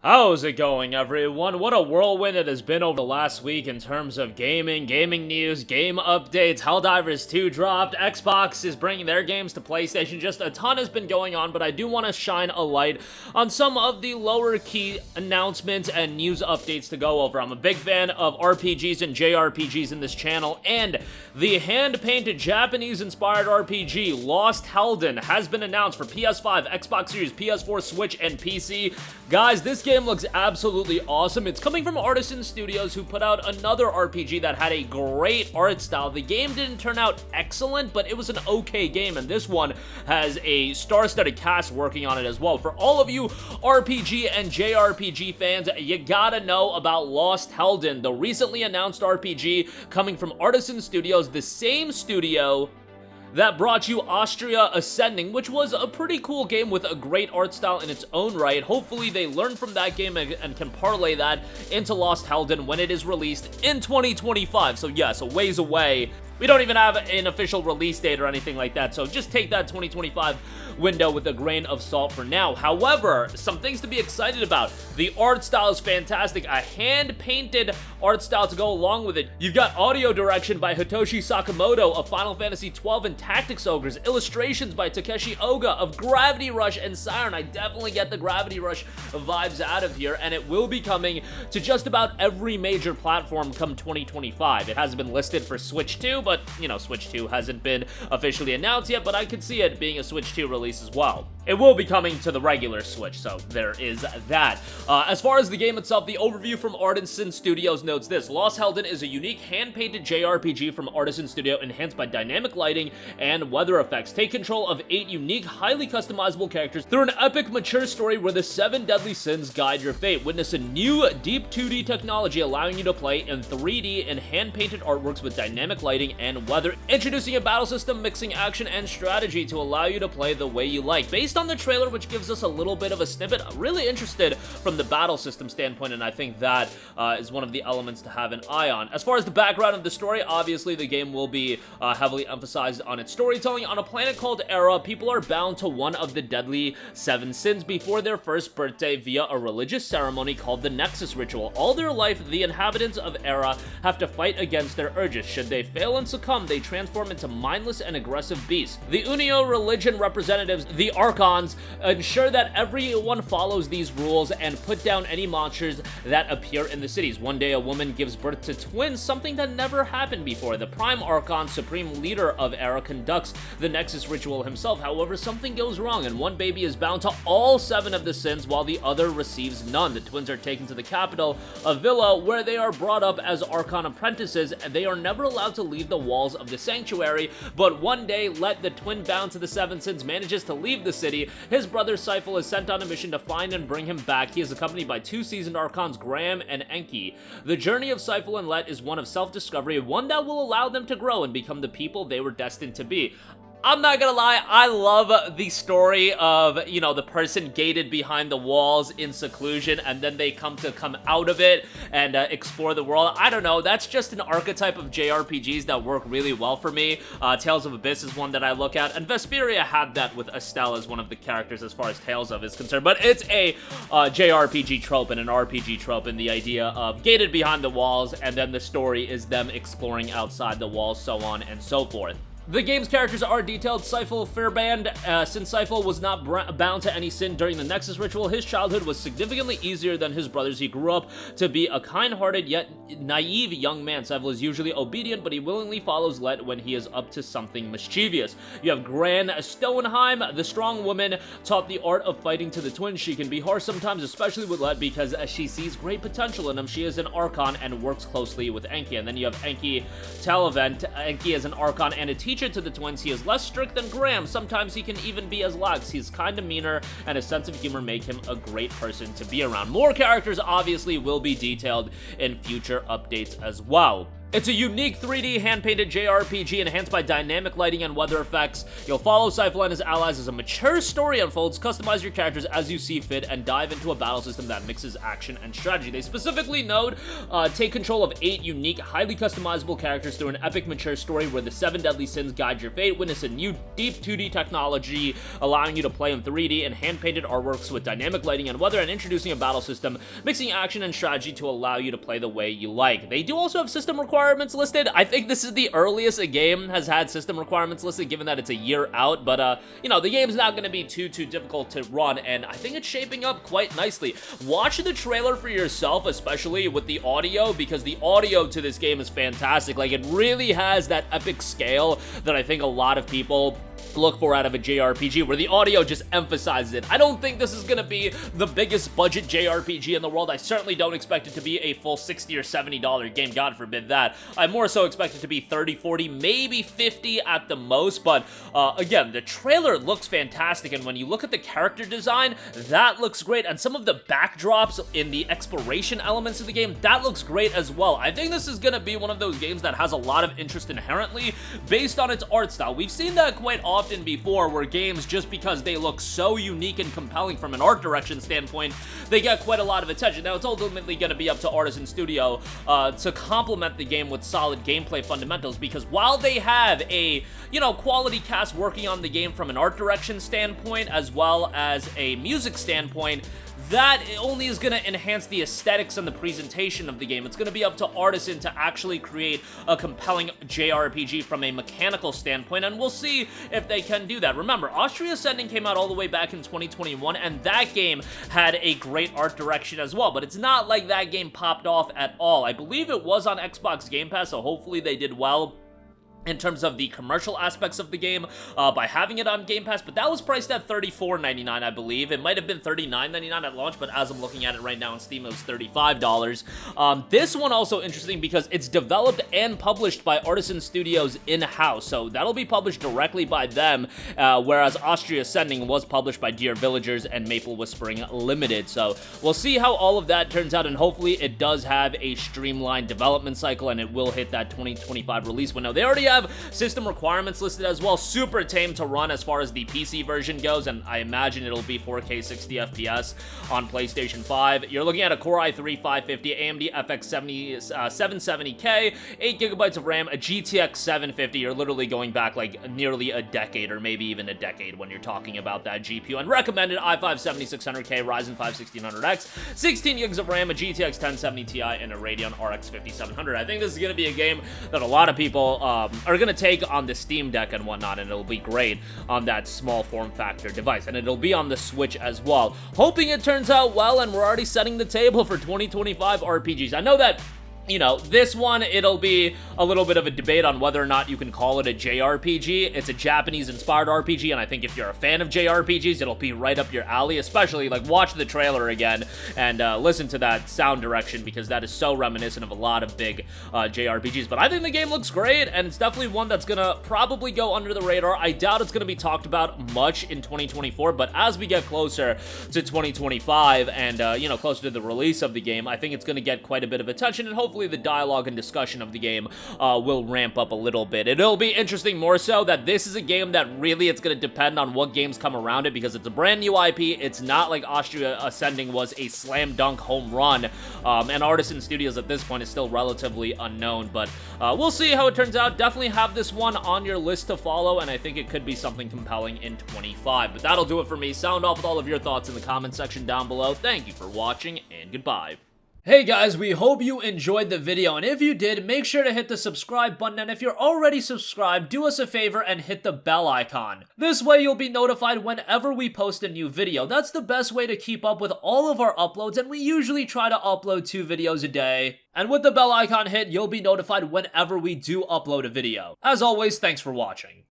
How's it going, everyone? What a whirlwind it has been over the last week in terms of gaming news, game updates. Helldivers 2 dropped, Xbox is bringing their games to PlayStation. Just a ton has been going on, but I do want to shine a light on some of the lower key announcements and news updates to go over. I'm a big fan of RPGs and JRPGs in this channel, and the hand-painted Japanese-inspired RPG Lost Hellden has been announced for PS5, Xbox Series, PS4, Switch, and PC. Guys, this game looks absolutely awesome. It's coming from Artisan Studios, who put out another RPG that had a great art style. The game didn't turn out excellent, but it was an okay game, and this one has a star-studded cast working on it as well. For all of you RPG and JRPG fans, you gotta know about Lost Hellden, the recently announced RPG coming from Artisan Studios, the same studio that brought you Austria Ascending, which was a pretty cool game with a great art style in its own right. Hopefully they learn from that game and can parlay that into Lost Hellden when it is released in 2025. So yes, a ways away. We don't even have an official release date or anything like that, so just take that 2025 window with a grain of salt for now. However, some things to be excited about. The art style is fantastic, a hand-painted art style to go along with it. You've got audio direction by Hitoshi Sakamoto of Final Fantasy XII and Tactics Ogres, illustrations by Takeshi Oga of Gravity Rush and Siren. I definitely get the Gravity Rush vibes out of here, and it will be coming to just about every major platform come 2025. It hasn't been listed for Switch 2, but, you know, Switch 2 hasn't been officially announced yet, but I could see it being a Switch 2 release as well. It will be coming to the regular Switch, so there is that. As far as the game itself, the overview from Artisan Studios notes this: Lost Hellden is a unique hand-painted JRPG from Artisan Studio enhanced by dynamic lighting and weather effects. Take control of 8 unique, highly customizable characters through an epic, mature story where the 7 deadly sins guide your fate. Witness a new, deep 2D technology allowing you to play in 3D and hand-painted artworks with dynamic lighting and weather. Introducing a battle system mixing action and strategy to allow you to play the way you like. Based on the trailer, which gives us a little bit of a snippet, I'm really interested from the battle system standpoint, and I think that is one of the elements to have an eye on. As far as the background of the story, obviously the game will be heavily emphasized on its storytelling. On a planet called Era, people are bound to one of the deadly 7 sins before their first birthday via a religious ceremony called the Nexus Ritual. All their life, the inhabitants of Era have to fight against their urges. Should they fail and succumb, they transform into mindless and aggressive beasts. The Unio religion representatives, the Archons, ensure that everyone follows these rules and put down any monsters that appear in the cities. One day, a woman gives birth to twins, something that never happened before. The Prime Archon, supreme leader of Era, conducts the Nexus Ritual himself. However, something goes wrong, and one baby is bound to all 7 of the sins, while the other receives none. The twins are taken to the capital, a villa, where they are brought up as Archon apprentices, and they are never allowed to leave the walls of the sanctuary. But one day, Let, the twin bound to the 7 sins, manages to leave the city. His brother Seifel is sent on a mission to find and bring him back. He is accompanied by 2 seasoned Archons, Graham and Enki. The journey of Seifel and Let is one of self-discovery, one that will allow them to grow and become the people they were destined to be. I'm not gonna lie, I love the story of, you know, the person gated behind the walls in seclusion, and then they come out of it and explore the world. I don't know, that's just an archetype of JRPGs that work really well for me. Tales of Abyss is one that I look at, and Vesperia had that with Estelle as one of the characters as far as Tales of is concerned, but it's a JRPG trope and an RPG trope, and the idea of gated behind the walls, and then the story is them exploring outside the walls, so on and so forth. The game's characters are detailed. Seifel Fairband, since Seifel was not bound to any sin during the Nexus Ritual, his childhood was significantly easier than his brother's. He grew up to be a kind-hearted yet naive young man. Seifel is usually obedient, but he willingly follows Let when he is up to something mischievous. You have Gran Stoenheim, the strong woman, taught the art of fighting to the twins. She can be harsh sometimes, especially with Let, because she sees great potential in him. She is an Archon and works closely with Enki. And then you have Enki Talevent. Enki is an Archon and a teacher to the twins. He is less strict than Graham. Sometimes he can even be as lax. He's kind of meaner, and his sense of humor make him a great person to be around. More characters obviously will be detailed in future updates as well. It's a unique 3D hand-painted JRPG enhanced by dynamic lighting and weather effects. You'll follow Cypher and his allies as a mature story unfolds, customize your characters as you see fit, and dive into a battle system that mixes action and strategy. They specifically note, take control of 8 unique, highly customizable characters through an epic mature story where the 7 deadly sins guide your fate. Witness a new deep 2D technology allowing you to play in 3D and hand-painted artworks with dynamic lighting and weather, and introducing a battle system mixing action and strategy to allow you to play the way you like. They do also have system requirements listed. I think this is the earliest a game has had system requirements listed, given that it's a year out, but you know, the game's not going to be too difficult to run, and I think it's shaping up quite nicely. Watch the trailer for yourself, especially with the audio, because the audio to this game is fantastic. Like, it really has that epic scale that I think a lot of people look for out of a JRPG, where the audio just emphasizes it. I don't think this is gonna be the biggest budget JRPG in the world. I certainly don't expect it to be a full $60 or $70 game, God forbid that. I more so expect it to be 30, 40, maybe 50 at the most, but again, the trailer looks fantastic, and when you look at the character design, that looks great, and some of the backdrops in the exploration elements of the game, that looks great as well. I think this is gonna be one of those games that has a lot of interest inherently based on its art style. We've seen that quite often before, where games, just because they look so unique and compelling from an art direction standpoint, they get quite a lot of attention. Now, it's ultimately going to be up to Artisan Studio to complement the game with solid gameplay fundamentals, because while they have a, you know, quality cast working on the game from an art direction standpoint as well as a music standpoint, that only is going to enhance the aesthetics and the presentation of the game. It's going to be up to Artisan to actually create a compelling JRPG from a mechanical standpoint, and we'll see if they can do that. Remember, Austria Ascending came out all the way back in 2021, and that game had a great art direction as well, but it's not like that game popped off at all. I believe it was on Xbox Game Pass, so hopefully they did well in terms of the commercial aspects of the game by having it on Game Pass, but that was priced at $34.99, I believe. It might have been $39.99 at launch, but as I'm looking at it right now on Steam, it was $35. This one also interesting because it's developed and published by Artisan Studios in-house, so that'll be published directly by them, whereas Austria Ascending was published by Dear Villagers and Maple Whispering Limited. So we'll see how all of that turns out, and hopefully it does have a streamlined development cycle, and it will hit that 2025 release window. They already have system requirements listed as well. Super tame to run as far as the PC version goes, and I imagine it'll be 4K 60 FPS on PlayStation 5. You're looking at a Core i3 550, AMD FX 770K, 8GB of RAM, a GTX 750. You're literally going back like nearly a decade, or maybe even a decade when you're talking about that GPU. And recommended i5 7600K, Ryzen 5 1600X, 16GB of RAM, a GTX 1070 Ti, and a Radeon RX 5700. I think this is going to be a game that a lot of people are going to take on the Steam Deck and whatnot, and it'll be great on that small form factor device, and it'll be on the Switch as well. Hoping it turns out well, and we're already setting the table for 2025 RPGs. I know that, you know, this one, it'll be a little bit of a debate on whether or not you can call it a JRPG. It's a Japanese-inspired RPG, and I think if you're a fan of JRPGs, it'll be right up your alley, especially, like, watch the trailer again and listen to that sound direction, because that is so reminiscent of a lot of big JRPGs. But I think the game looks great, and it's definitely one that's gonna probably go under the radar. I doubt it's gonna be talked about much in 2024, but as we get closer to 2025 and, you know, closer to the release of the game, I think it's gonna get quite a bit of attention, and hopefully the dialogue and discussion of the game will ramp up a little bit. It'll be interesting more so that this is a game that really, it's going to depend on what games come around it, because it's a brand new IP. It's not like Austria Ascending was a slam dunk home run, and Artisan Studios at this point is still relatively unknown, but we'll see how it turns out. Definitely have this one on your list to follow, and I think it could be something compelling in 25. But that'll do it for me. Sound off with all of your thoughts in the comment section down below. Thank you for watching, and goodbye. Hey guys, we hope you enjoyed the video, and if you did, make sure to hit the subscribe button, and if you're already subscribed, do us a favor and hit the bell icon. This way you'll be notified whenever we post a new video. That's the best way to keep up with all of our uploads, and we usually try to upload 2 videos a day. And with the bell icon hit, you'll be notified whenever we do upload a video. As always, thanks for watching.